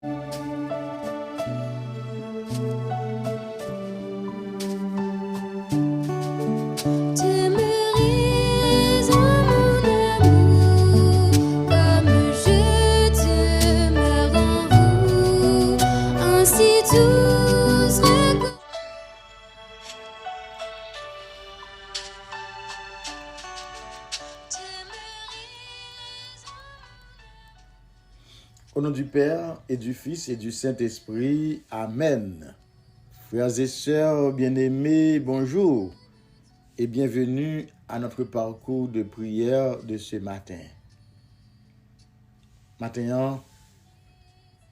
Au nom du Père et du Fils et du Saint-Esprit, Amen. Frères et sœurs bien-aimés, bonjour et bienvenue à notre parcours de prière de ce matin. Maintenant,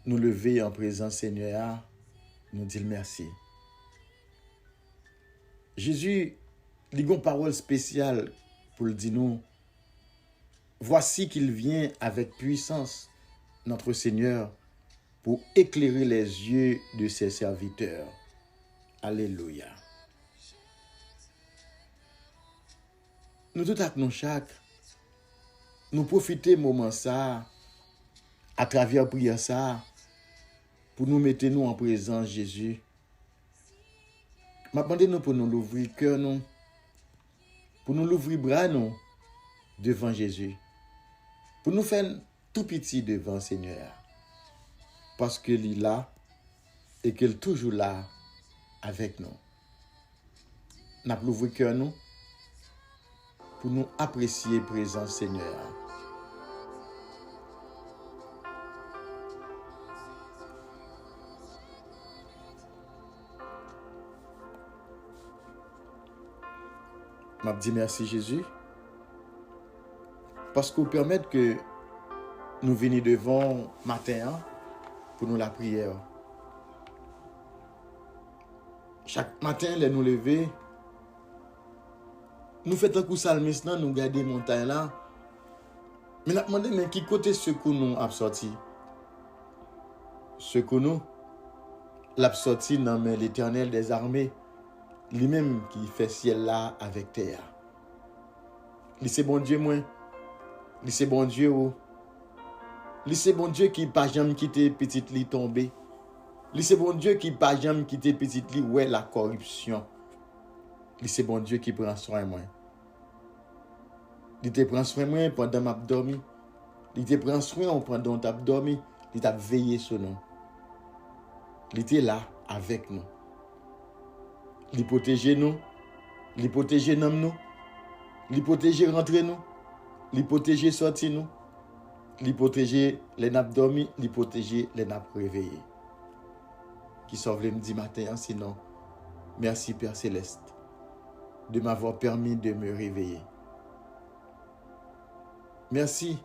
nous lever en présence Seigneur, nous dire merci. Jésus, il a une parole spéciale pour le dire nous. Voici qu'il vient avec puissance, notre Seigneur, pour éclairer les yeux de ses serviteurs. Alléluia. Nous tout à nous chaque, nous profiter moment ça, à travers prière ça, pour nous mettre nous en présence Jésus. M'attendez nous pour nous l'ouvrir cœur nous, pour nous l'ouvrir bras nous devant Jésus, pour nous faire tout petit devant le Seigneur, parce qu'il est là et qu'il est toujours là avec nous. Nous avons l'ouvrir cœur nous pour nous apprécier la présence Seigneur. Je dis merci Jésus, parce que vous permettez que nous venons devant matin pour nous la prière. Chaque matin, les nous lever, nous faisons un coup salmiste, nous gardons montagne là. Mais nous demandons, mais qui côté ce que nous avons sorti? Ce que nous l'avons sorti dans l'Éternel des armées, lui-même qui fait ciel là avec terre. C'est bon Dieu, moi. C'est bon Dieu, oh. C'est bon Dieu qui pas jamais quitté petite li tomber. C'est bon Dieu qui pas jamais quitté petite li ouais la corruption. C'est bon Dieu qui prend soin de moi. Il te prend soin de moi pendant m'a dormi. Il te prend soin pendant t'a dormi, il t'a veillé sur nous. Il était là avec nous. Il protéger nous, il protéger nous, il protéger rentrer nous, il protéger sortir nous. Li protéger les nappes dormi, li protéger les nappes réveillées. Qui sauve le midi matin, sinon, merci Père Céleste de m'avoir permis de me réveiller. Merci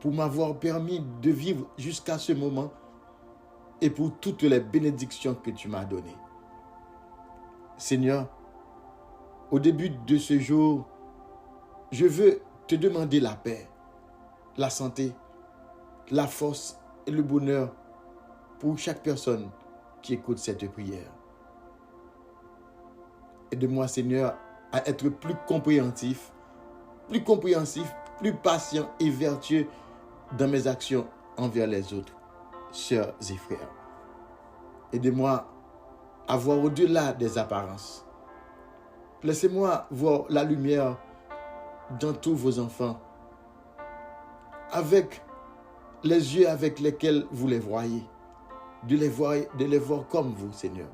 pour m'avoir permis de vivre jusqu'à ce moment et pour toutes les bénédictions que tu m'as données. Seigneur, au début de ce jour, je veux te demander la paix, la santé, la force et le bonheur pour chaque personne qui écoute cette prière. Aide-moi, Seigneur, à être plus compréhensif, plus patient et vertueux dans mes actions envers les autres, sœurs et frères. Aide-moi à voir au-delà des apparences. Laissez-moi voir la lumière dans tous vos enfants, avec les yeux avec lesquels vous les voyez, de les voir comme vous, Seigneur.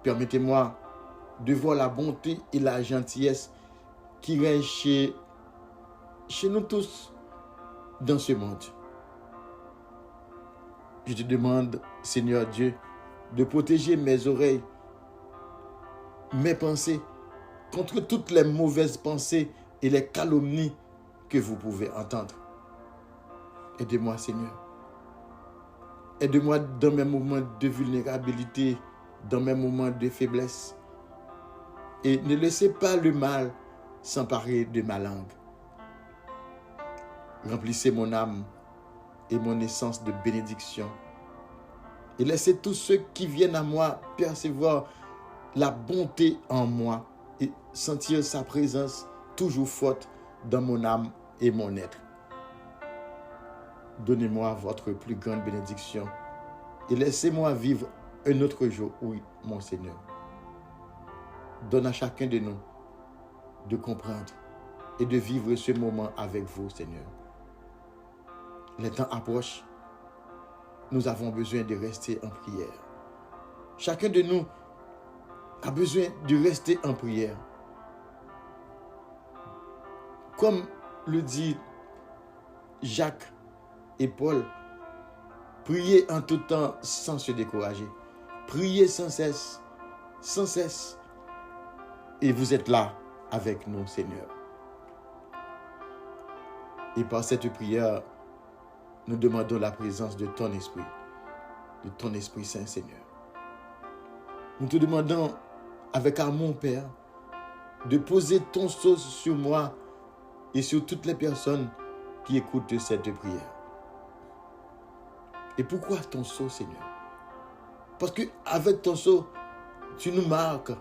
Permettez-moi de voir la bonté et la gentillesse qui règnent chez nous tous dans ce monde. Je te demande, Seigneur Dieu, de protéger mes oreilles, mes pensées, contre toutes les mauvaises pensées et les calomnies que vous pouvez entendre. Aidez-moi, Seigneur. Aide-moi dans mes moments de vulnérabilité, dans mes moments de faiblesse. Et ne laissez pas le mal s'emparer de ma langue. Remplissez mon âme et mon essence de bénédiction. Et laissez tous ceux qui viennent à moi percevoir la bonté en moi et sentir sa présence toujours forte dans mon âme et mon être. donnez-moi votre plus grande bénédiction et laissez-moi vivre un autre jour, oui, mon Seigneur. Donne à chacun de nous de comprendre et de vivre ce moment avec vous, Seigneur. Les temps approchent. Nous avons besoin de rester en prière. Chacun de nous a besoin de rester en prière. Comme le dit Jacques et Paul, priez en tout temps sans se décourager. Priez sans cesse, sans cesse. Et vous êtes là avec nous, Seigneur. Et par cette prière, nous demandons la présence de ton Esprit Saint, Seigneur. Nous te demandons, avec amour, Père, de poser ton sceau sur moi et sur toutes les personnes qui écoutent cette prière. Et pourquoi ton sceau, Seigneur? Parce qu'avec ton sceau, tu nous marques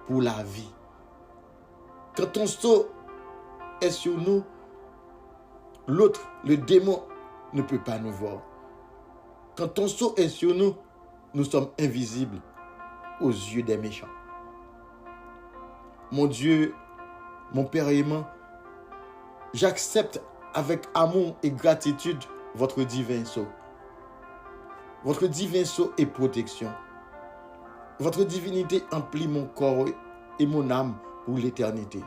pour la vie. Quand ton sceau est sur nous, l'autre, le démon, ne peut pas nous voir. Quand ton sceau est sur nous, nous sommes invisibles aux yeux des méchants. Mon Dieu, mon Père aimant, j'accepte avec amour et gratitude votre divin sceau. Votre divin sceau et protection. Votre divinité emplit mon corps et mon âme pour l'éternité.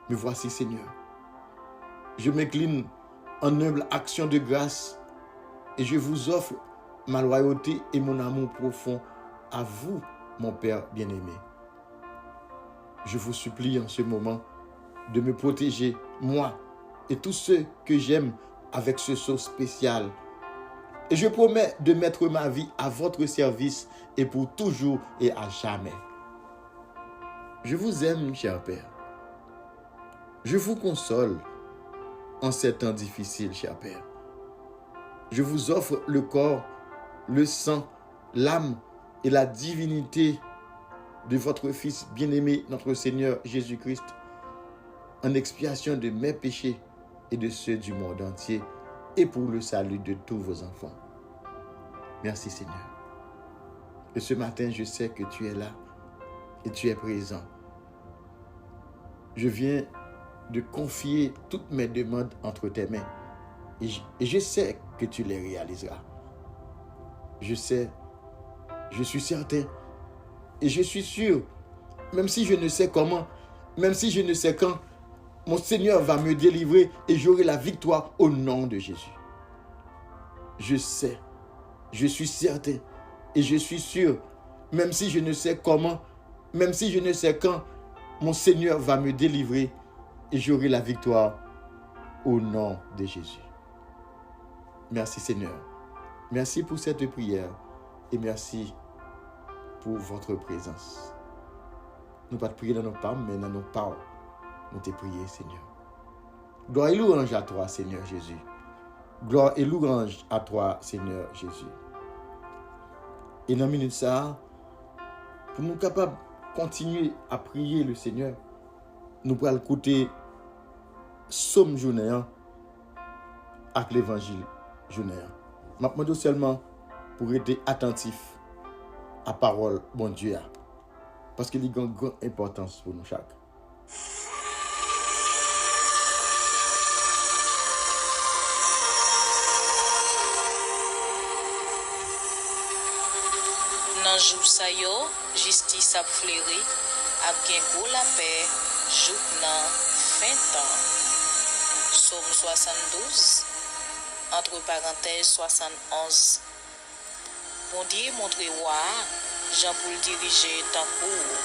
Me voici, Seigneur. Je m'incline en humble action de grâce et je vous offre ma loyauté et mon amour profond à vous, mon Père bien-aimé. Je vous supplie en ce moment de me protéger, moi et tous ceux que j'aime, avec ce sceau spécial. Et je promets de mettre ma vie à votre service et pour toujours et à jamais. Je vous aime, cher Père. Je vous console en ces temps difficiles, cher Père. Je vous offre le corps, le sang, l'âme et la divinité de votre Fils bien-aimé, notre Seigneur Jésus-Christ, en expiation de mes péchés et de ceux du monde entier, et pour le salut de tous vos enfants. Merci, Seigneur. Et ce matin, je sais que tu es là et tu es présent. Je viens de confier toutes mes demandes entre tes mains et je sais que tu les réaliseras. Je sais, je suis certain et je suis sûr, même si je ne sais comment, même si je ne sais quand, mon Seigneur va me délivrer et j'aurai la victoire au nom de Jésus. Je sais, je suis certain et je suis sûr, même si je ne sais comment, même si je ne sais quand, mon Seigneur va me délivrer et j'aurai la victoire au nom de Jésus. Merci, Seigneur. Merci pour cette prière et merci pour votre présence. Nous ne pas prier dans nos palmes, mais dans nos paroles. Nous te prions, Seigneur. Gloire et louange à toi, Seigneur Jésus. Gloire et louange à toi, Seigneur Jésus. Et dans la minute ça, pour nous capables de continuer à prier le Seigneur, nous pourrons écouter Somme journée avec l'évangile journée. Je demande seulement pour être attentif à la parole bon Dieu, parce qu'il y a une grande importance pour nous chaque. Nan jou sa yo, justice ap fleri, ap gen go la paix, jouk nan fin temps. Somme 72, entre parenthèses 71. Bon Dieu montre roi, Jean pour le diriger tant court.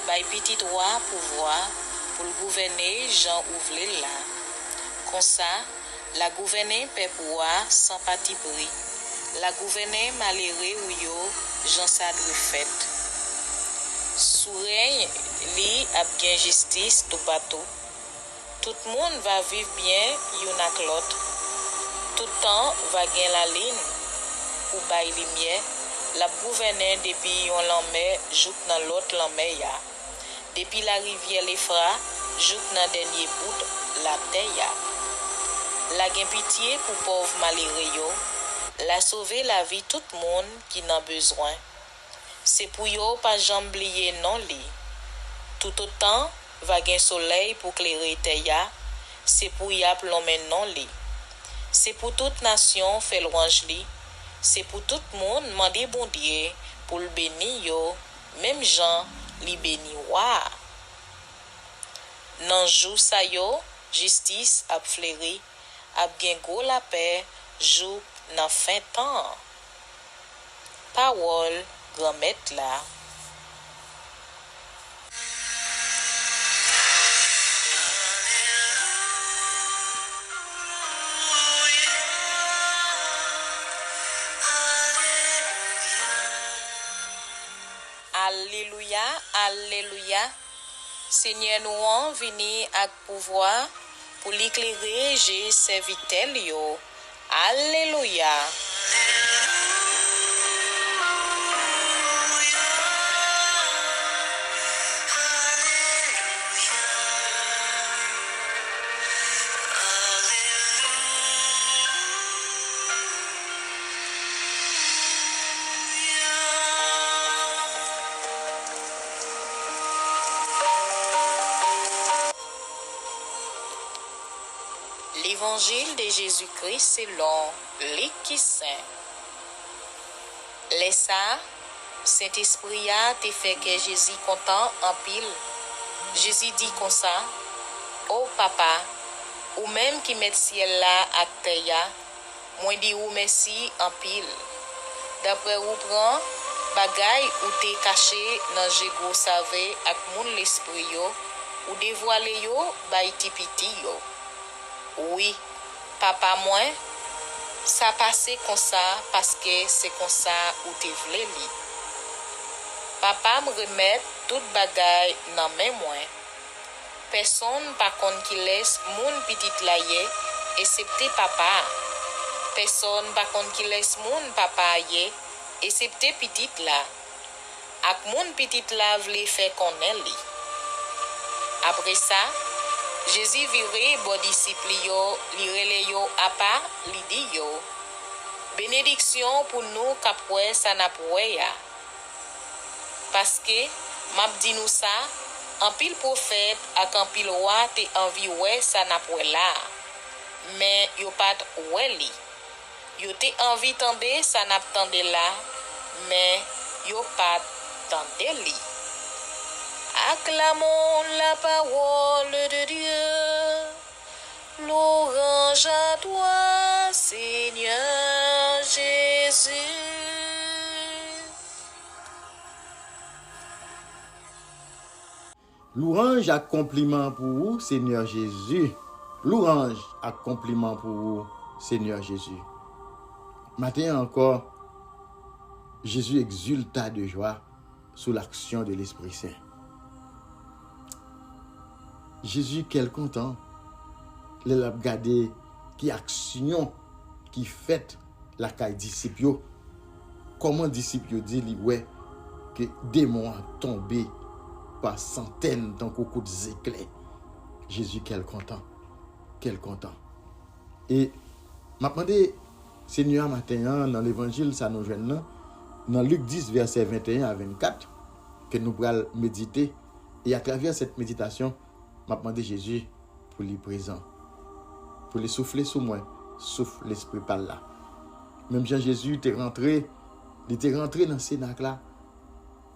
Bay petit roi pouvoir pour le gouverner, Jean ouvre là. Comme ça, la gouverner peuple roi sans parti pris. La gouverner malheureux ou yo, Jean ça doit fait. Sous règne, li ap gen justice tout partout. Tout le monde va vivre bien yon ak l'autre. Tout temps va gen la ligne pour bay lumière. La gouverner depuis yon l'anmer jouk nan l'autre l'anmer ya. Depuis la rivière l'Efra, jouk nan dernier bout la terre ya. La gen pitié pour pauvre malheureux yo, la sauver la vie tout monde qui n'a besoin. C'est pour yo pas jambe oublier non li. Tout autant va gen soleil pour clairer teya, c'est pour y a plomber non li. C'est pour toute nation fait louange li. C'est pour tout monde mandé bon Dieu pour le bénir yo, même Jean li béni wa. Nan jou sa yo, justice ap fleuri, ap gen gros la paix, jou nan fin temps. Parole grand maître là. Alléluia, alléluia. Seigneur nous en vini avec pouvoir pour l'éclairer, j'ai servitel yo. Alléluia. L'évangile de Jésus-Christ selon Luc qui saint. Les ça, Saint-Esprit a te fait que Jésus content en pile. Jésus dit comme ça, oh papa, ou même qui met ciel là à terre, moi dis ou merci en pile. D'après ou prend bagay ou te caché dans jégo savé ak moun l'esprit yo, ou dévoilé yo bay ti piti yo. Oui, papa moi, ça passe comme ça parce que c'est comme ça ou te vle li. Papa me remet tout bagay nan men moi. Personne par contre qui laisse moun petit la ye, excepté papa. Personne par contre qui laisse moun papa ye, excepté petit la. Ak moun petit la vle fait konnen li. Après ça, Jésus viré bon disciple yo, li rele yo à part, li di yo. Bénédiction pour nous kapwe sa napwe ya. Parce que, m'a dit nous ça, en pile prophète ak en pile roi te envie ouais sa napwe la. Mais yo pat ouais li. Yo te envie tande sa nap tande la, mais yo pat tande li. Acclamons la parole de Dieu. Louange à toi, Seigneur Jésus. Louange à compliment pour vous, Seigneur Jésus. Louange à compliment pour vous, Seigneur Jésus. Matin encore, Jésus exulta de joie sous l'action de l'Esprit Saint. Jésus, quel content, il a regardé qui action qui fait la caille disciples. Comment disciples dit ouais que démons a tombé par centaines dans coucou d'éclairs. Jésus, quel content, quel content. Et m'a demandé Seigneur matin dans l'évangile ça nous joine dans Luc 10 verset 21 à 24 que nous pourrons méditer et à travers cette méditation m'a demandé Jésus pour lui présent, pour lui souffler sous moi, souffle l'esprit par là. Même Jean Jésus était rentré, il était rentré dans ce cénacle là,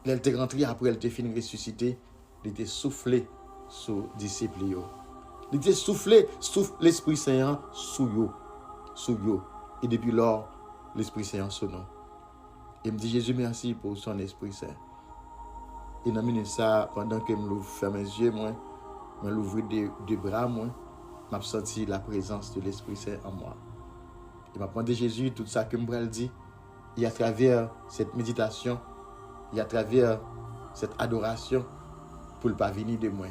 il était rentré après il était fini ressuscité, il était soufflé sous disciples yo. Il était soufflé l'Esprit Saint sous yo. Et depuis lors, l'Esprit Saint sous nous. Et me dit Jésus merci pour son Esprit Saint. Et dans minute ça pendant que me ferme mes yeux moi me l'ouvrir deux bras moi m'a senti la présence de l'Esprit Saint en moi. Et m'a demandé Jésus tout ça que me dit et à travers cette méditation et à travers cette adoration pour le pas venir de moi,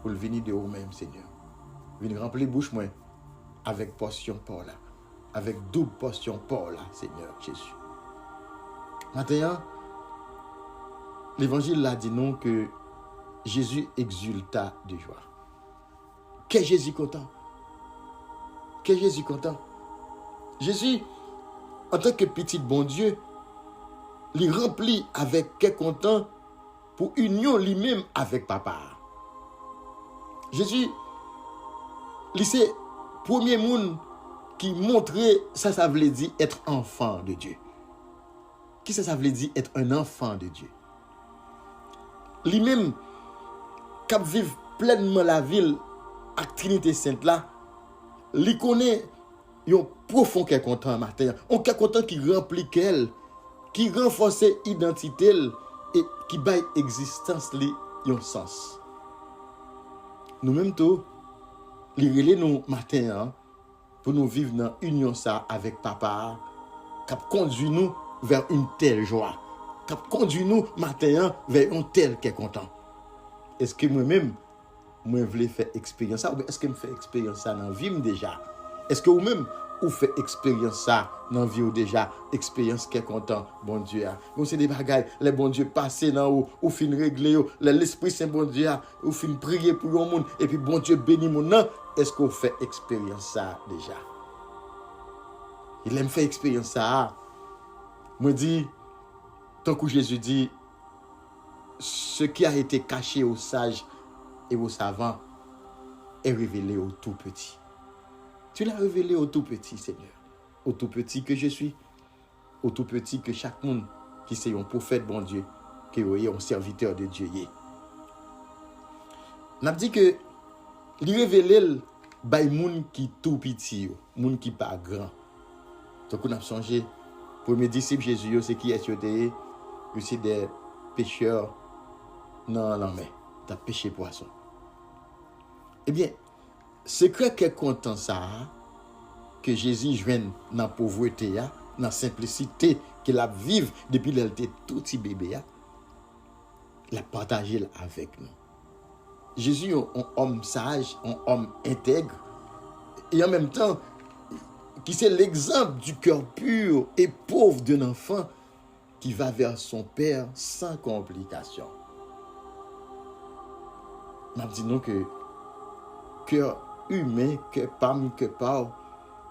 pour le venir de vous-même Seigneur. Venir remplir bouche moi avec portion pour là, avec double portion pour là Seigneur Jésus. Maintenant l'évangile là dit non que Jésus exulta de joie. Que Jésus content. que Jésus content. Jésus, en tant que petit bon Dieu, il remplit avec quel content pour union lui-même avec papa. Jésus, c'est le premier monde qui montrait ça veut dire être enfant de Dieu. Qui ça veut dire être un enfant de Dieu? Lui-même, qui vit pleinement la ville à Trinité Sainte là, il connaît un profond cœur content matin, un cœur content qui remplit qu'elle, qui renforce l'identité et qui baille existence li un sens. Nous-mêmes tout, li relè nous matin pour nous vivre dans union ça avec papa, qui conduit nous vers une telle joie, qui conduit nous matin vers un tel qui est content. Est-ce que moi-même moi voulais faire expérience ça ou est-ce que me fait expérience ça dans vie déjà? Est-ce que vous-même ou fait expérience ça dans vie ou déjà expérience qui est content bon Dieu a. Bon c'est des bagailles les bon Dieu passer dans ou fin régler l'esprit saint bon Dieu a ou fin prier pour un monde et puis bon Dieu bénit mon nom. Est-ce qu'on fait expérience ça déjà? Il aime faire expérience ça. Moi dit tant que Jésus dit ce qui a été caché aux sages et aux savants est révélé aux tout petits. Tu l'as révélé au tout petit, Seigneur. Au tout petit que je suis. Au tout petit que chaque monde qui c'est un prophète, bon Dieu, qui est un serviteur de Dieu. On a dit que il révélé by moun qui tout petit, moun qui pas grand. Donc on a changé. Premier disciple Jésus, c'est qui est aussi des pêcheurs dans la mer. T'as pêché poisson. Eh bien, secret qui est content ça, que Jésus joigne dans la pauvreté, dans la simplicité qu'il a vive depuis qu'il était tout petit bébé, il a partagé avec nous. Jésus est un homme sage, un homme intègre, et en même temps, qui c'est l'exemple du cœur pur et pauvre d'un enfant qui va vers son père sans complication. Je dis non que cœur humain, que pam, que pas,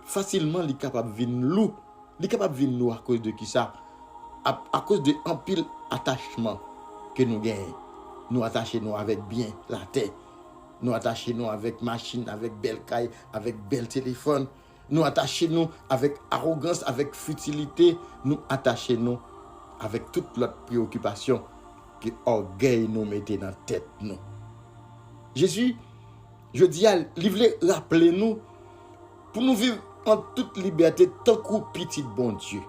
facilement, il est capable de venir loup. Il est capable de venir loup à cause de qui ça? À cause de un pile attachement que nous gagnons. Nous attachons avec bien la tête. Nous attachons avec machine, avec belle caille, avec bel téléphone. Nous attachons avec arrogance, avec futilité. Nous attachons avec toute notre préoccupation que orgueil nous mettait dans la tête. Nous. Jésus, je dis à lui, rappelez nous pour nous vivre en toute liberté tant qu'un petit bon Dieu.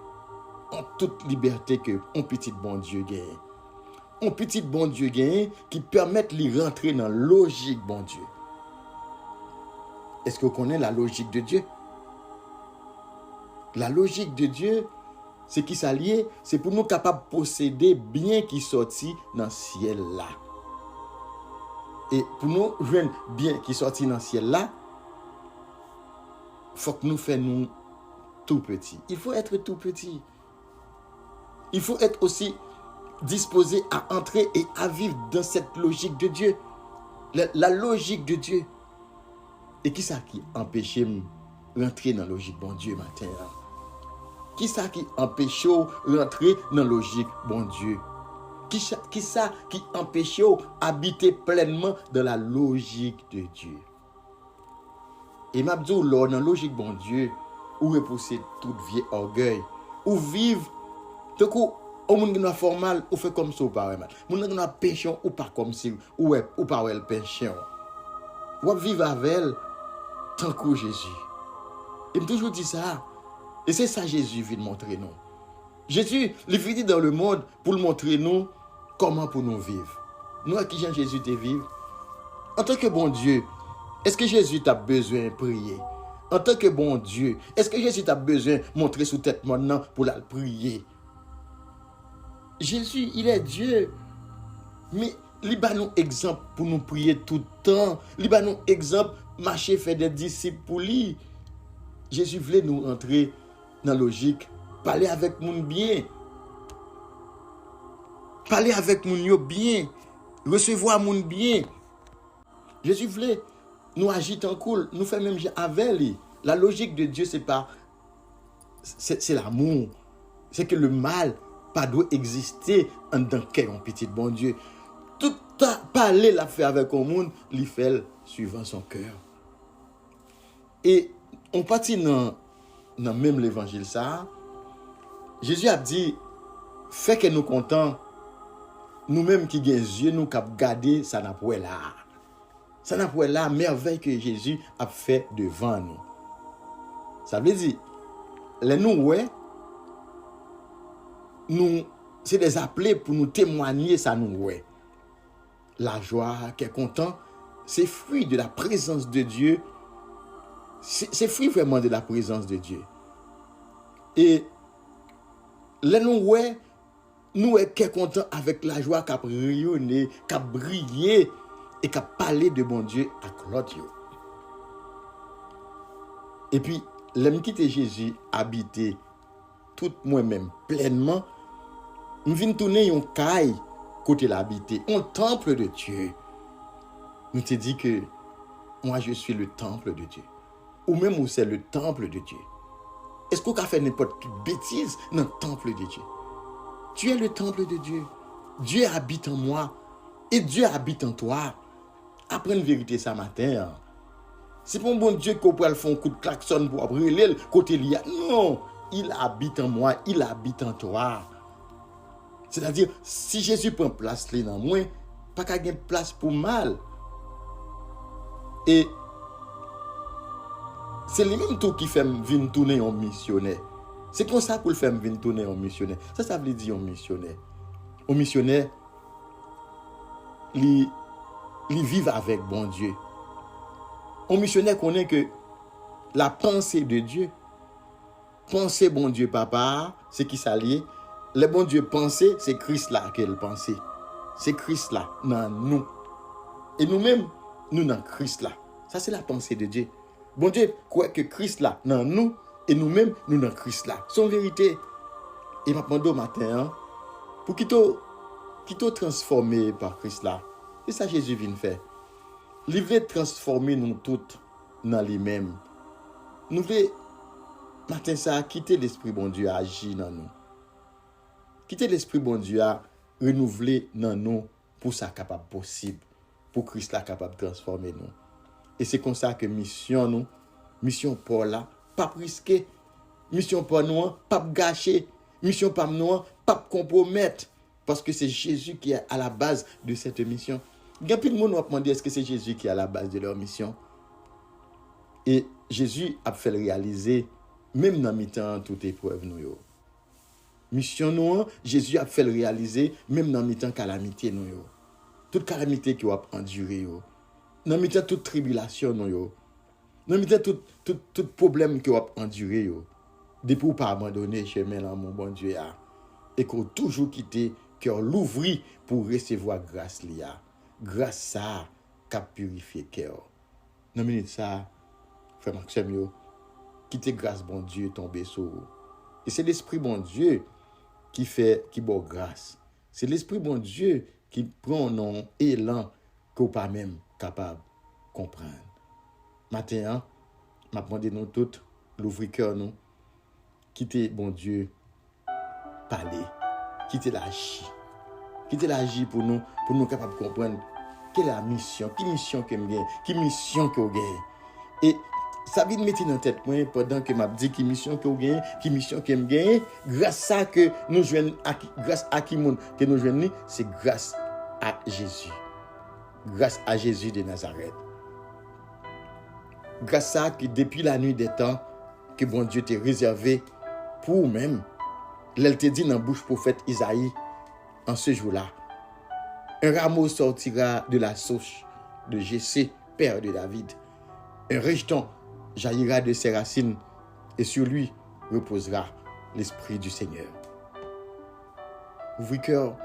En toute liberté que un petit bon Dieu gagne. Un petit bon Dieu gagne qui permet de rentrer dans la logique bon Dieu. Est-ce que vous connaissez la logique de Dieu? La logique de Dieu, c'est qui s'allie, c'est pour nous capables de posséder bien qui sorti dans le ciel là. Et pour nous joindre bien qui sorti dans le ciel là, il faut que nous fassions tout petit. Il faut être tout petit. Il faut être aussi disposé à entrer et à vivre dans cette logique de Dieu. La logique de Dieu. Et qui ça qui empêche de rentrer dans la logique bon Dieu matin? Qui ça qui empêche de rentrer dans la logique bon Dieu? Qui ça qui empêche d'habiter pleinement dans la logique de Dieu? Et m'a dit, dans la logique bon Dieu, où repousser tout vieux orgueil, où vivre, tout coup, au monde qui est formal, ou fait comme ça ou pas mal. Monde qui a péché ou pas comme si, ou pas le péché. Ou vivre avec elle, tant que Jésus. Et me toujours dit ça. Et c'est ça Jésus vient montrer nous. Jésus, il vient dans le monde pour montrer nous comment pour nous vivre. Nous, à qui Jean Jésus te vivre? En tant que bon Dieu, est-ce que Jésus t'a besoin de prier? En tant que bon Dieu, est-ce que Jésus t'a besoin de montrer sous tête maintenant pour la prier? Jésus, il est Dieu. Mais il a nous exemple pour nous prier tout le temps. Il a nous exemple marcher faire des disciples pour lui. Jésus voulait nous entrer dans la logique, parler avec nous bien. Parler avec nous bien. Recevoir nous bien. Jésus voulait nous agir en cool, nous faire même avec lui. La logique de Dieu, c'est l'amour. C'est que le mal pas doit exister en dans quel petit bon Dieu. Tout parler l'a fait avec un monde, il fait suivant son cœur. Et on partit dans même l'évangile ça. Jésus a dit, fait que nous contents, nous-mêmes qui avons les yeux, nous cap garder ça n'a pas là. Ça n'a pas là merveille que Jésus a fait devant nous. Ça veut dire, les nous c'est des appelés pour nous témoigner ça nous la joie qui est content, c'est fruit de la présence de Dieu. C'est fruit vraiment de la présence de Dieu. Et les nous qui est content avec la joie qui a rayonné, qui a brillé et qui a parlé de bon Dieu à Claudio. Et puis, l'homme qui était Jésus habité tout moi-même pleinement, nous venons tourner un caille côté l'habité, un temple de Dieu. Nous te dit que moi je suis le temple de Dieu. Ou même où c'est le temple de Dieu. Est-ce qu'on a fait n'importe quelle bêtise dans le temple de Dieu? Tu es le temple de Dieu. Dieu habite en moi. Et Dieu habite en toi. Apprends une vérité ce matin. C'est pas un bon Dieu qu'on peut faire un coup de klaxon pour brûler le côté lié. Non, il habite en moi, il habite en toi. C'est-à-dire, si Jésus prend place là dans moi, pas qu'il y ait place pour mal. Et c'est lui-même tout qui fait venir tourner en missionnaire. C'est comme ça pour le faire venir tourner en missionnaire. Ça veut dire en missionnaire. Un missionnaire, il vit avec bon Dieu. Un missionnaire connaît que la pensée de Dieu, penser bon Dieu papa, c'est qui s'allie. Le bon Dieu penser, c'est Christ là qu'elle pensait. C'est Christ là dans nous. Et nous-mêmes, nous dans Christ là. Ça c'est la pensée de Dieu. Bon Dieu croit que Christ là dans nous et nous-mêmes, nous dans Christ là. C'est une vérité. Et maintenant au matin, pour qu'il te transformé par Christ là. C'est ça que Jésus vient faire. Il veut transformer nous toutes dans lui-même. Nous voulons, matin ça, quitter l'esprit bon Dieu à agir dans nous. Quitter l'esprit bon Dieu à renouveler dans nous pour ça capable possible. Pour Christ là capable de transformer nous. Et c'est comme ça que mission Paul là, pas risquer. Mission Paul nous, pas gâcher. Mission Paul nous, pas compromettre. Parce que c'est Jésus qui est à la base de cette mission. Il y a plus de monde qui va demander est-ce que c'est Jésus qui est à la base de leur mission. Et Jésus a fait le réaliser, même dans mi-temps, toute épreuve nous. Mission nous, Jésus a fait le réaliser, même dans mi-temps calamité nous. Toute calamité qui va endurer. Dans mi-temps toute tribulation nous. Dans mi-temps tout problème qui va endurer. Depuis ou pas abandonner chemin là, mon bon Dieu. Et qu'on toujours quitter, qu'on l'ouvrit pour recevoir grâce liya. Grâce ça, qui a purifié cœur. Dans une minute ça, frère Maxime, quittez grâce bon Dieu tomber sur vous. Et c'est l'esprit bon Dieu qui bon grâce. C'est l'esprit bon Dieu qui prend un élan qu'on pas même capable de comprendre. Matin, m'a demandé nous toutes l'ouvrir cœur nous. Quittez bon Dieu parler. Quittez l'agir. Quittez l'agir pour nous capables de comprendre quelle est la mission, quelle mission que me gagne, quelle mission que vous gagne. Et ça vient de mettre dans tête moi pendant que m'a dit quelle mission que vous gagne, quelle mission que me gagne, grâce à que nous joignons grâce à qui monde que nous joignons, c'est grâce à Jésus. Grâce à Jésus de Nazareth. Grâce à que depuis la nuit des temps que bon Dieu t'a réservé pour vous-même, l'elle te dit dans la bouche prophète Isaïe en ce jour-là. Un rameau sortira de la souche de Jessé, père de David. Un rejeton jaillira de ses racines et sur lui reposera l'esprit du Seigneur. Ouvrez cœur,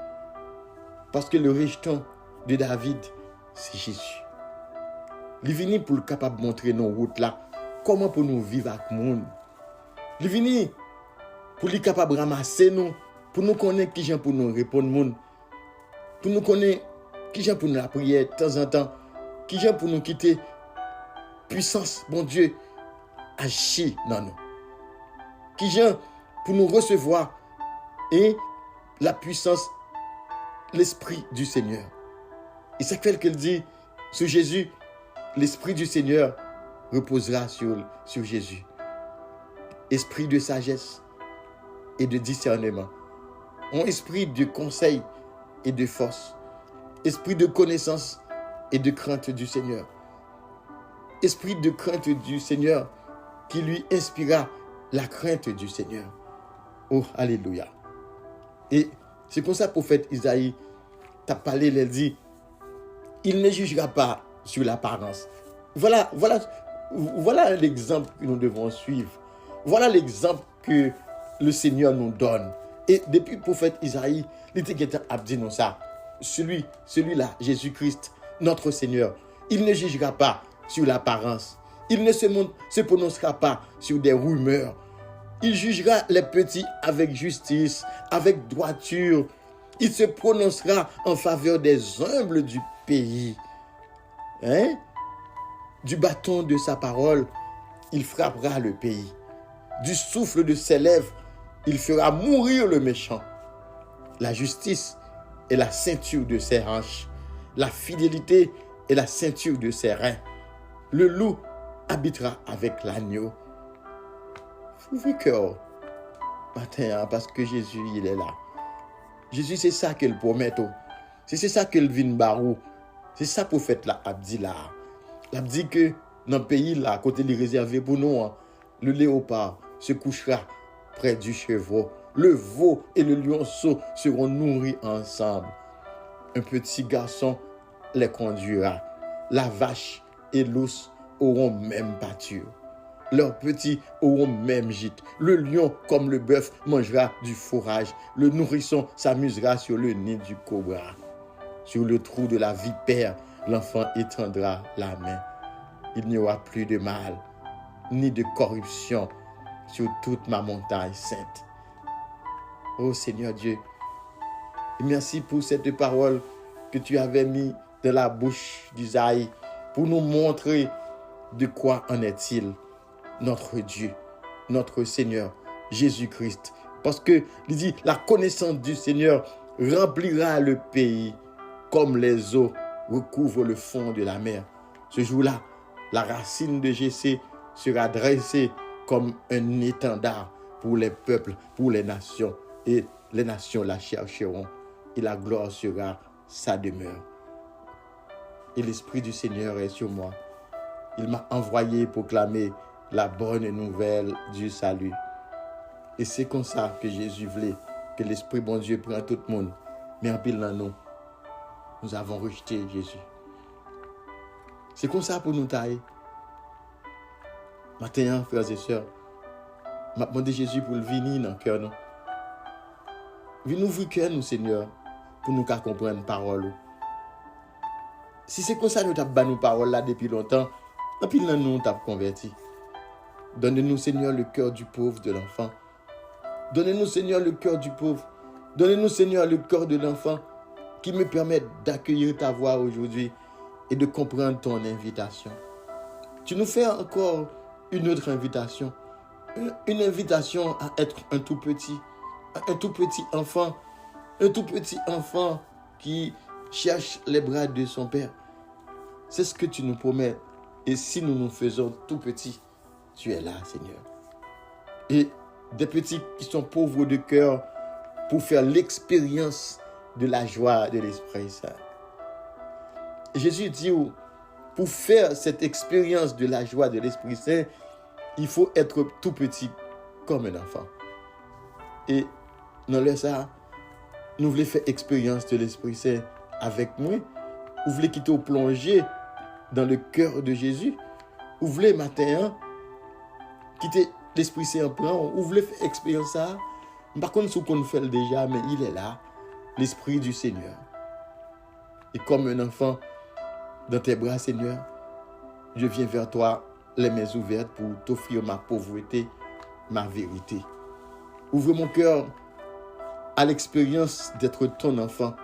parce que le rejeton de David, c'est Jésus. Il est venu pour le capable de montrer nos routes là, comment pour nous vivre avec le monde. Il est venu pour lui capable de ramasser nous, pour nous connaître qui gens pour nous répondre monde. Pour nous connaître qui gens pour nous la prière de temps en temps, qui gens pour nous quitter puissance, bon Dieu, agir dans nous. Qui vient pour nous recevoir et la puissance, l'Esprit du Seigneur. Et c'est qu'elle dit sur Jésus, l'Esprit du Seigneur reposera sur Jésus. Esprit de sagesse et de discernement. Un esprit de conseil et de force. Esprit de connaissance et de crainte du Seigneur. Esprit de crainte du Seigneur qui lui inspira la crainte du Seigneur. Oh, alléluia. Et c'est comme ça, prophète Isaïe t'a parlé, il dit, il ne jugera pas sur l'apparence. Voilà l'exemple que nous devons suivre. Voilà l'exemple que le Seigneur nous donne. Et depuis le prophète Isaïe, il a dit nous ça. Celui-là, Jésus-Christ, notre Seigneur, il ne jugera pas sur l'apparence. Il ne se prononcera pas sur des rumeurs. Il jugera les petits avec justice, avec droiture. Il se prononcera en faveur des humbles du pays. Du bâton de sa parole, il frappera le pays. Du souffle de ses lèvres, il fera mourir le méchant. La justice est la ceinture de ses hanches. La fidélité est la ceinture de ses reins. Le loup habitera avec l'agneau. Ouvrez cœur matin, parce que Jésus, il est là. Jésus, c'est ça qu'il promet. C'est ça qu'il vient barou. C'est ça prophète là a dit là. Il a dit que dans le pays là, côté les réservé pour nous, le léopard se couchera près du chevreau. Le veau et le lionceau seront nourris ensemble. Un petit garçon les conduira. La vache et l'ours auront même pâture. Leurs petits auront même gîte. Le lion, comme le bœuf, mangera du fourrage. Le nourrisson s'amusera sur le nid du cobra. Sur le trou de la vipère, l'enfant étendra la main. Il n'y aura plus de mal, ni de corruption sur toute ma montagne sainte. Oh Seigneur Dieu, merci pour cette parole que tu avais mis dans la bouche d'Isaïe pour nous montrer de quoi en est-il, notre Dieu, notre Seigneur, Jésus-Christ. Parce que, il dit, la connaissance du Seigneur remplira le pays comme les eaux recouvrent le fond de la mer. Ce jour-là, la racine de Jessé sera dressée comme un étendard pour les peuples, pour les nations. Et les nations la chercheront et la gloire sera sa demeure. Et l'Esprit du Seigneur est sur moi. Il m'a envoyé proclamer la bonne nouvelle du salut. Et c'est comme ça que Jésus voulait que l'Esprit bon Dieu prenne tout le monde. Mais en pile dans nous avons rejeté Jésus. C'est comme ça pour nous tailler. Maintenant, frères et sœurs, m'a demandé Jésus pour le venir dans le cœur. Viens ouvrir le cœur, nous, Seigneur, pour nous comprendre la parole. Si c'est comme ça, nous avons nos paroles là depuis longtemps, en pile dans nous avons converti. Donne-nous, Seigneur, le cœur du pauvre, de l'enfant. Donnez-nous, Seigneur, le cœur du pauvre. Donnez-nous, Seigneur, le cœur de l'enfant qui me permette d'accueillir ta voix aujourd'hui et de comprendre ton invitation. Tu nous fais encore une autre invitation. Une invitation à être un tout petit enfant. Un tout petit enfant qui cherche les bras de son Père. C'est ce que tu nous promets. Et si nous nous faisons tout petits, tu es là, Seigneur. Et des petits qui sont pauvres de cœur pour faire l'expérience de la joie de l'Esprit Saint. Jésus dit, pour faire cette expérience de la joie de l'Esprit Saint, il faut être tout petit comme un enfant. Et dans le ça, nous voulons faire expérience de l'Esprit Saint avec moi. Vous voulez quitter au plongé dans le cœur de Jésus. Vous voulez matin quitter l'Esprit Saint en plan. Vous voulez faire expérience ça. Par contre, ce qu'on fait déjà, mais il est là, l'Esprit du Seigneur. Et comme un enfant dans tes bras, Seigneur, je viens vers toi, les mains ouvertes pour t'offrir ma pauvreté, ma vérité. Ouvre mon cœur à l'expérience d'être ton enfant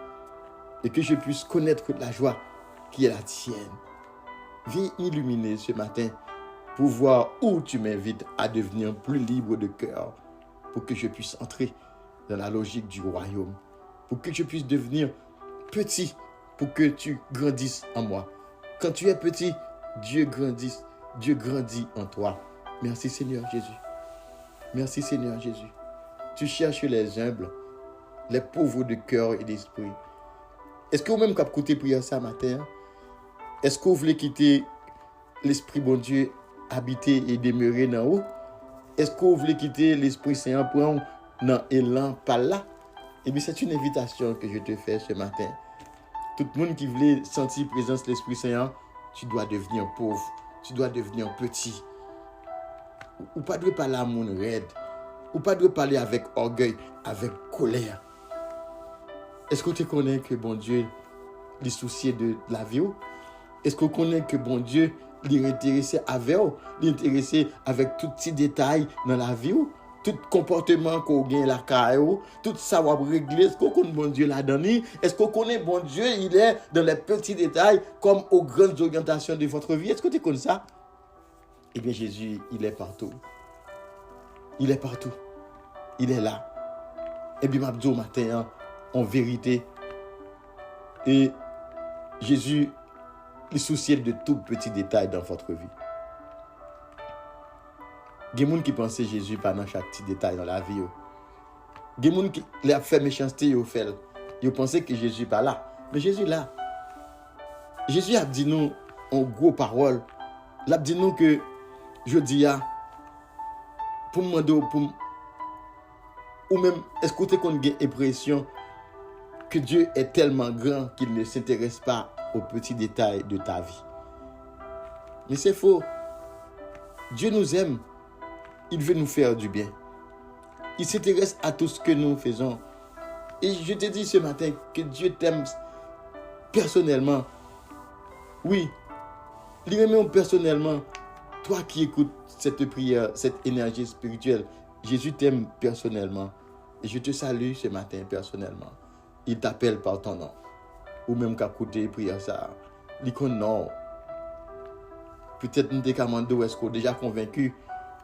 et que je puisse connaître la joie qui est la tienne. Viens illuminer ce matin pour voir où tu m'invites à devenir plus libre de cœur, pour que je puisse entrer dans la logique du royaume, pour que je puisse devenir petit, pour que tu grandisses en moi. Quand tu es petit, Dieu grandit en toi. Merci Seigneur Jésus. Merci Seigneur Jésus. Tu cherches les humbles, les pauvres de cœur et d'esprit. Est-ce que vous-même qui avez écouté prière ça matin, est-ce que vous voulez quitter l'Esprit bon Dieu habiter et demeurer dans haut? Est-ce que vous voulez quitter l'Esprit Saint pour dans élan par là? Eh bien, c'est une invitation que je te fais ce matin. Tout le monde qui voulait sentir la présence de l'Esprit Saint, tu dois devenir pauvre, tu dois devenir petit. Ou pas de parler à mon raide, ou pas de parler avec orgueil, avec colère. Est-ce que tu connais que bon Dieu les soucié de la vie? Est-ce que vous connaissez que bon Dieu il est intéressé avec vous, il est intéressé avec tout petit détail dans la vie, tout comportement qu'on gagne la caillou, tout ça va régler. Est-ce que vous connaissez bon Dieu là-dedans? Est-ce que vous connaissez bon Dieu, il est dans les petits détails comme aux grandes orientations de votre vie? Est-ce que tu connais ça? Eh bien Jésus, il est partout. Il est partout. Il est là. Et bien m'abdou matin, en vérité, et Jésus il soucie de tout petit détail dans votre vie. Il y a des gens qui pensent Jésus pendant chaque petit détail dans la vie. Il y a des gens qui ont fait méchanceté, ils pensent que Jésus n'est pas là. Mais Jésus est là. Jésus a dit nous en gros paroles. Il a dit nous que je dis pour me demander, ou même est-ce que tu as une impression que Dieu est tellement grand qu'il ne s'intéresse pas aux petits détails de ta vie. Mais c'est faux. Dieu nous aime. Il veut nous faire du bien. Il s'intéresse à tout ce que nous faisons. Et je te dis ce matin que Dieu t'aime personnellement. Oui, il aime personnellement. Toi qui écoutes cette prière, cette énergie spirituelle, Jésus t'aime personnellement. Et je te salue ce matin personnellement. Il t'appelle par ton nom. Ou même qu'à écouter prière ça. Il dit non. Peut-être nous décamando, est-ce qu'on est déjà convaincu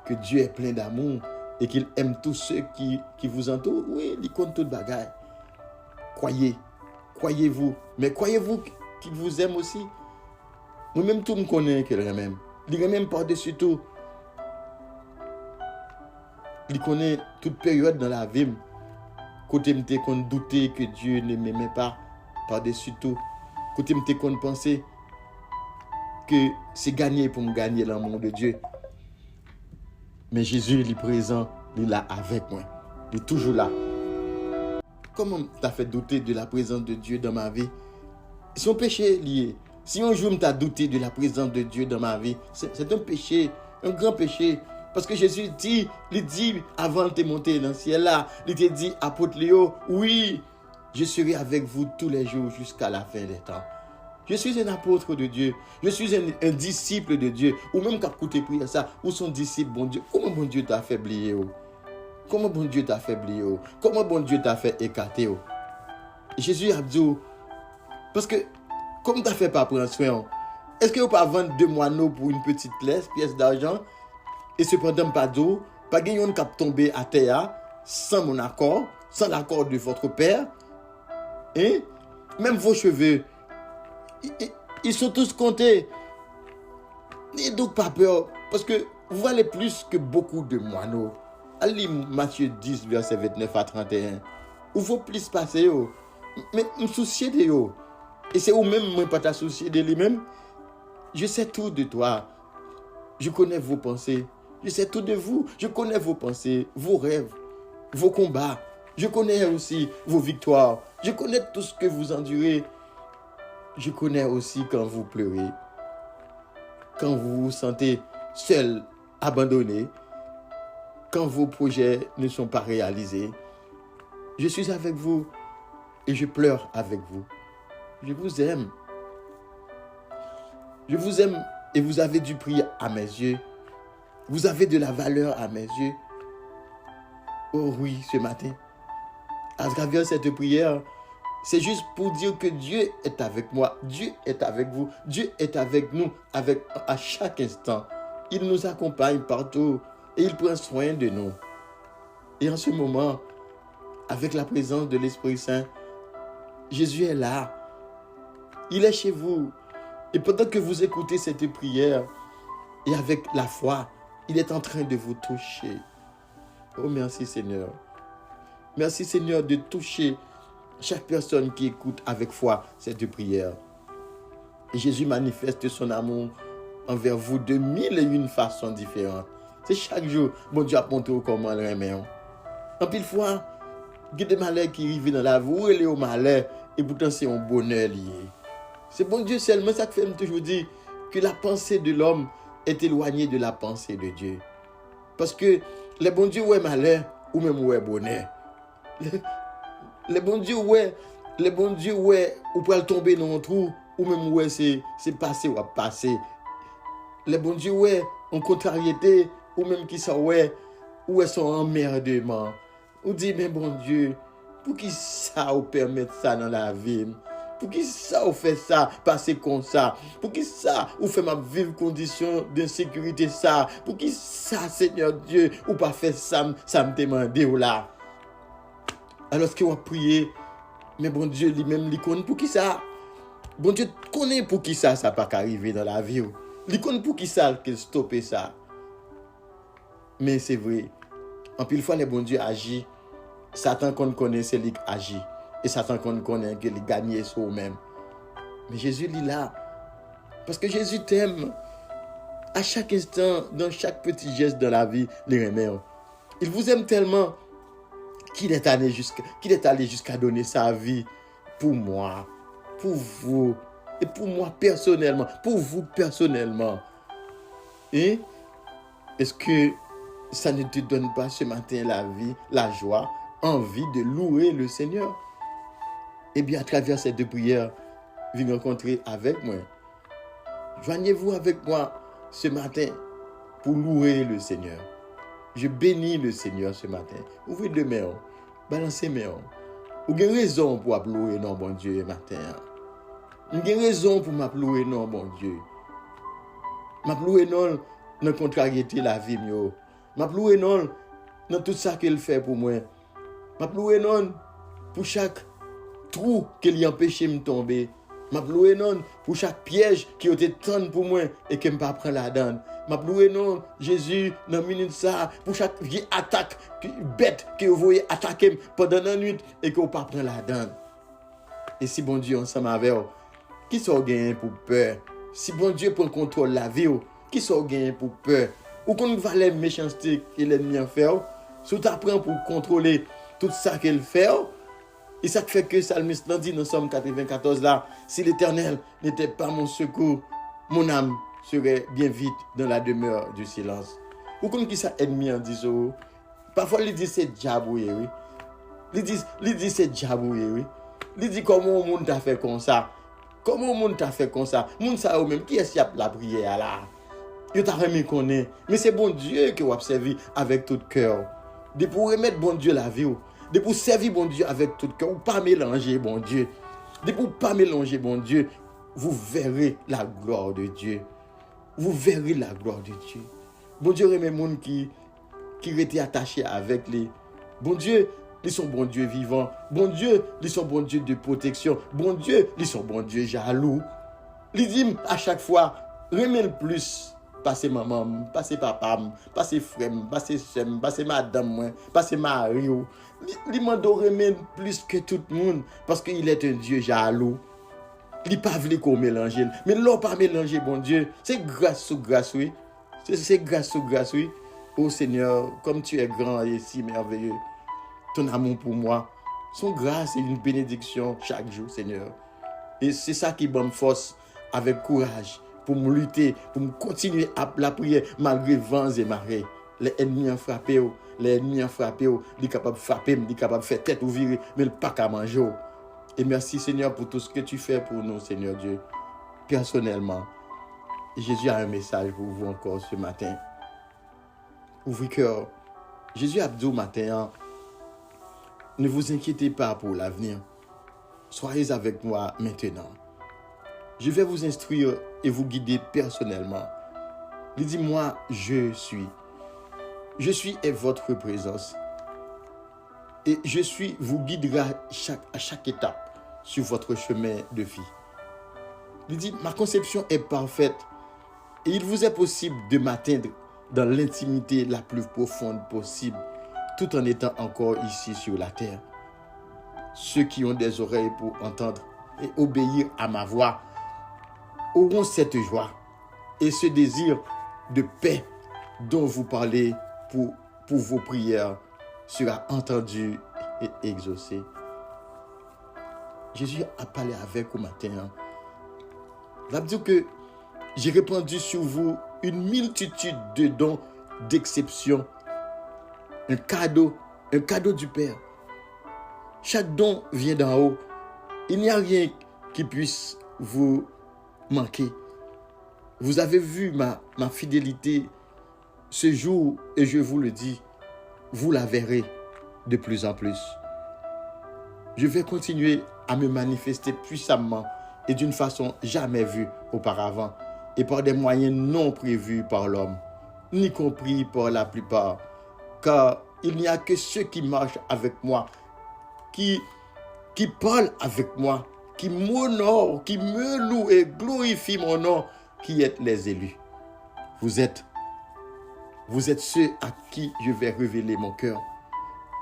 que Dieu est plein d'amour et qu'il aime tous ceux qui vous entourent? Oui, il compte toute bagaille. Croyez-vous. Mais croyez-vous qu'il vous aime aussi? Moi-même, tout me connaît qu'il aime. Il aime par-dessus tout. Il connaît toute période dans la vie. Côté m'te qu'on doutait que Dieu ne m'aimait pas par-dessus tout. Côté m'te qu'on pensait que c'est gagné pour me gagner l'amour de Dieu. Mais Jésus, il est présent, il est là avec moi. Il est toujours là. Comment t'as fait douter de la présence de Dieu dans ma vie? C'est un péché lié. Si un jour t'as douté de la présence de Dieu dans ma vie, c'est un péché, un grand péché. Parce que Jésus dit, il dit avant de monter dans le ciel là, il te dit, apôtre Léo, oui, je serai avec vous tous les jours jusqu'à la fin des temps. Je suis un apôtre de Dieu. Je suis un disciple de Dieu. Ou même quand tu prier ça, ou son disciple, bon Dieu. Comment bon Dieu t'a affaibli? Comment bon Dieu t'a affaibli? Comment bon Dieu t'a fait écarter? Jésus a dit, parce que, comme tu n'as fait pas prendre soin, est-ce que vous ne pouvez pas vendre 2 moineaux pour une petite pièce d'argent? Et cependant, pas d'eau, pas gagnon qui a tombé à terre sans mon accord, sans l'accord de votre père. Hein? Même vos cheveux, ils sont tous comptés. N'ayez donc pas peur, parce que vous valez plus que beaucoup de moineaux. Allez, Matthieu 10, verset 29 à 31. Il faut plus passer. Mais me soucier de vous. Et c'est vous-même, moi, pas ta soucier de lui-même. Je sais tout de toi. Je connais vos pensées. Je sais tout de vous. Je connais vos pensées, vos rêves, vos combats. Je connais aussi vos victoires. Je connais tout ce que vous endurez. Je connais aussi quand vous pleurez. Quand vous vous sentez seul, abandonné. Quand vos projets ne sont pas réalisés. Je suis avec vous et je pleure avec vous. Je vous aime. Je vous aime et vous avez du prix à mes yeux. Vous avez de la valeur à mes yeux. Oh oui, ce matin, à travers cette prière, c'est juste pour dire que Dieu est avec moi. Dieu est avec vous. Dieu est avec nous, à chaque instant. il nous accompagne partout et il prend soin de nous. Et en ce moment, avec la présence de l'Esprit Saint, Jésus est là. Il est chez vous. Et pendant que vous écoutez cette prière, et avec la foi, il est en train de vous toucher. Oh, merci Seigneur. Merci Seigneur de toucher chaque personne qui écoute avec foi cette prière. Et Jésus manifeste son amour envers vous de 1001 façons différentes. C'est chaque jour, bon Dieu a montré comment le remet. En pile fois, il y a des malheurs qui arrivent dans la vie, où il est au malheur, et pourtant c'est un bonheur lié. C'est bon Dieu seulement, ça fait toujours dire que la pensée de l'homme est éloignée de la pensée de Dieu. Parce que les bons dieux ouais malheur, ou même ouais bonheur. Les bons dieux ouais, ou pour tomber dans un trou, ou même ouais c'est passé ou à passer. Les bons dieux ouais en contrariété, ou même qui sont ouais sont emmerdement. On dit mais bon Dieu, pour qui ça ou permettre ça dans la vie? Pour qui ça ou fait ça passer comme ça? Pour qui ça ou fait ma vive condition d'insécurité ça? Pour qui ça Seigneur Dieu ou pas fait ça me demande ou là? Alors que on prier, mais bon Dieu lui-même lui connaît pour qui ça? Bon Dieu connaît pour qui ça pas qu'arriver dans la vie. Il connaît pour qui ça que stopper ça. Mais c'est vrai, en pile fois les bon Dieu agit, Satan qu'on connaît c'est lui qui agit. Et Satan qu'on connaît que il gagne sur eux-mêmes. Mais Jésus il est là. Parce que Jésus t'aime. À chaque instant, dans chaque petit geste de la vie, les remet. Il vous aime tellement qu'il est allé jusqu'à donner sa vie pour moi, pour vous, et pour moi personnellement, pour vous personnellement. Et est-ce que ça ne te donne pas ce matin la vie, la joie, envie de louer le Seigneur? Eh bien, à travers ces deux prières, venez rencontrer avec moi. Joignez-vous avec moi ce matin pour louer le Seigneur. Je bénis le Seigneur ce matin. Ouvrez deux mains, balancez mes mains. Vous avez raison pour louer non bon Dieu matin. Vous avez raison pour m'appeler non bon Dieu. M'appeler non dans contrariété la vie mieux. M'appeler non dans tout ça qu'il fait pour moi. M'appeler non pour chaque trou qui lui empêche de me tomber. M'appeler non pour chaque piège qui a été tendu pour moi et que je ne pas prendre la donne. M'appeler non Jésus dans minute ça pour chaque vieille attaque bête que vous voyez attaquer pendant la nuit et que vous pas prendre la donne. Et si bon Dieu ensemble avec vous, qui sont gagnés pour peur? Si bon Dieu prend contrôle de la vie, qui sont gagnés pour peur? Ou qu'on va les méchancetés que l'ennemi a fait, si tu apprends pour contrôler tout ça qu'il fait. Et ça fait que Psalmiste l'a dit dans Somme 94 là, si l'Éternel n'était pas mon secours, mon âme serait bien vite dans la demeure du silence. Ou comme qui ça ennemi en dit ça, parfois il dit c'est diaboué, oui. Il dit c'est diaboué, oui. Il dit comment le monde t'a fait comme ça. Comment le monde t'a fait comme ça. Le monde ça ou même qui est-ce qui a la prière là. Il t'a remis qu'on est. Mais c'est bon Dieu que vous observez avec tout cœur. De pour remettre bon Dieu la vie. De pour servir bon Dieu avec tout cœur. Ou pas mélanger bon Dieu. De pour pas mélanger bon Dieu. Vous verrez la gloire de Dieu. Vous verrez la gloire de Dieu. Bon Dieu remet le monde qui était attaché avec les. Bon Dieu, ils sont bon Dieu vivant. Bon Dieu, ils sont bon Dieu de protection. Bon Dieu, ils sont bon Dieu jaloux. Ils disent à chaque fois, remets le plus. Passez maman, passez papa, passez frère, passez soeur, passez madame, passez mari. Il m'a donné plus que tout le monde parce qu'il est un Dieu jaloux. Il pas voulu qu'on mélange. Mais l'on pas mélanger bon Dieu, c'est grâce sous grâce oui. C'est grâce sous grâce oui. Oh Seigneur, comme tu es grand et si merveilleux, ton amour pour moi, son grâce et une bénédiction chaque jour Seigneur. Et c'est ça qui me force avec courage. Pour me lutter, pour me continuer à la prière malgré vents et marées. Les ennemis ont frappé, ils sont capables de frapper, ils sont capables de faire tête ou virer, mais ils ne sont pas qu'à manger. Et merci Seigneur pour tout ce que tu fais pour nous, Seigneur Dieu. Personnellement, Jésus a un message pour vous encore ce matin. Ouvrez cœur. Jésus a dit au matin, ne vous inquiétez pas pour l'avenir. Soyez avec moi maintenant. Je vais vous instruire et vous guider personnellement. Il dit, moi, je suis. Je suis est votre présence. Et je suis vous guidera à chaque étape sur votre chemin de vie. Il dit, ma conception est parfaite et il vous est possible de m'atteindre dans l'intimité la plus profonde possible, tout en étant encore ici sur la terre. Ceux qui ont des oreilles pour entendre et obéir à ma voix auront cette joie et ce désir de paix dont vous parlez pour vos prières sera entendu et exaucé. Jésus a parlé avec vous matin. Il a dit que j'ai répandu sur vous une multitude de dons d'exception. Un cadeau du Père. Chaque don vient d'en haut. Il n'y a rien qui puisse vous manquer. Vous avez vu ma fidélité ce jour et je vous le dis, vous la verrez de plus en plus. Je vais continuer à me manifester puissamment et d'une façon jamais vue auparavant et par des moyens non prévus par l'homme, ni compris par la plupart, car il n'y a que ceux qui marchent avec moi, qui parlent avec moi, qui m'honorent, qui me louent et glorifient mon nom, qui êtes les élus. Vous êtes ceux à qui je vais révéler mon cœur.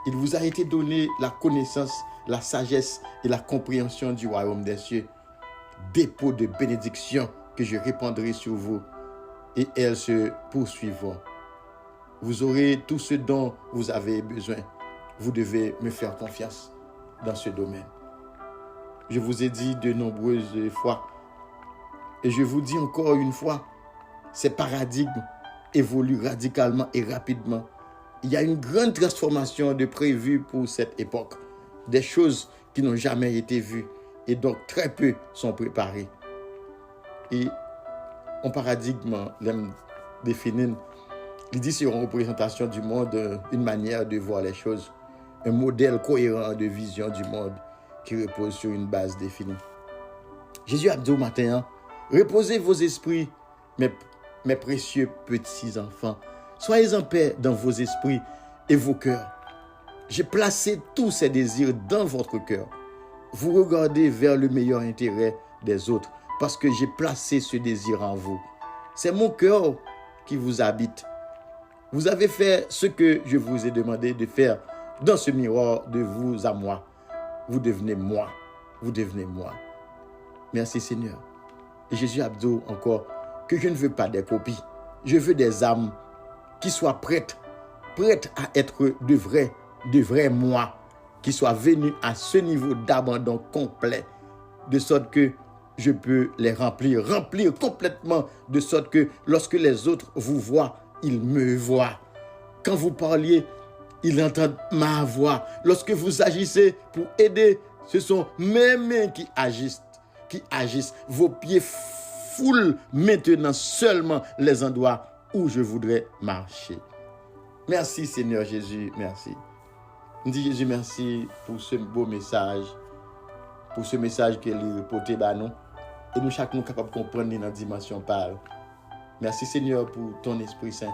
Il vous a été donné la connaissance, la sagesse et la compréhension du royaume des cieux. Dépôt de bénédiction que je répandrai sur vous et elles se poursuivront. Vous aurez tout ce dont vous avez besoin. Vous devez me faire confiance dans ce domaine. Je vous ai dit de nombreuses fois et je vous dis encore une fois, ces paradigmes évoluent radicalement et rapidement. Il y a une grande transformation de prévue pour cette époque. Des choses qui n'ont jamais été vues et donc très peu sont préparées. Et en paradigme, l'aime définir, il dit c'est une représentation du monde, une manière de voir les choses, un modèle cohérent de vision du monde qui repose sur une base définie. Jésus a dit au matin, reposez vos esprits, mes précieux petits enfants. Soyez en paix dans vos esprits et vos cœurs. J'ai placé tous ces désirs dans votre cœur. Vous regardez vers le meilleur intérêt des autres parce que j'ai placé ce désir en vous. C'est mon cœur qui vous habite. Vous avez fait ce que je vous ai demandé de faire dans ce miroir de vous à moi. Vous devenez moi. Vous devenez moi. Merci Seigneur. Et Jésus a dit encore que je ne veux pas des copies. Je veux des âmes qui soient prêtes à être de vrais moi, qui soient venus à ce niveau d'abandon complet, de sorte que je peux les remplir complètement, de sorte que lorsque les autres vous voient, ils me voient. Quand vous parliez, ils entendent ma voix. Lorsque vous agissez pour aider, ce sont mes mains qui agissent. Vos pieds foulent maintenant seulement les endroits où je voudrais marcher. Merci Seigneur Jésus, merci. Je dis Jésus merci pour ce beau message, pour ce message qu'il a reporté à nous. Et nous chacun capable de comprendre dans la dimension parle. Merci Seigneur pour ton Esprit Saint.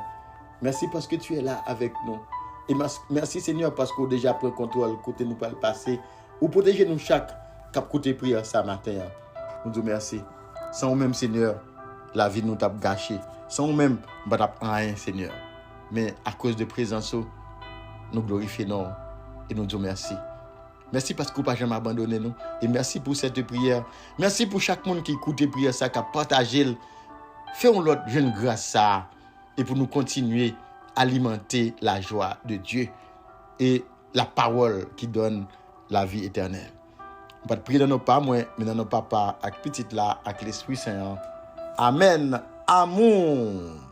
Merci parce que tu es là avec nous. Et merci Seigneur parce qu'on déjà pris contrôle côté nous par le passé. Ou protéger nous chaque cap côté prière ce matin. Nous disons merci. Sans nous-mêmes Seigneur, la vie nous t'a gâché. Sans nous-mêmes, nous n'avons rien Seigneur. Mais à cause de présence, nous glorifions et nous disons merci. Merci parce que vous n'avez jamais abandonné nous. Et merci pour cette prière. Merci pour chaque monde qui écoute la prière, qui a partagé. Faisons l'autre jeune grâce ça. Et pour nous continuer à alimenter la joie de Dieu et la parole qui donne la vie éternelle. On va prier dans nos pas, mais dans nos papas, avec petit là, avec l'Esprit Saint. Amen. Amour.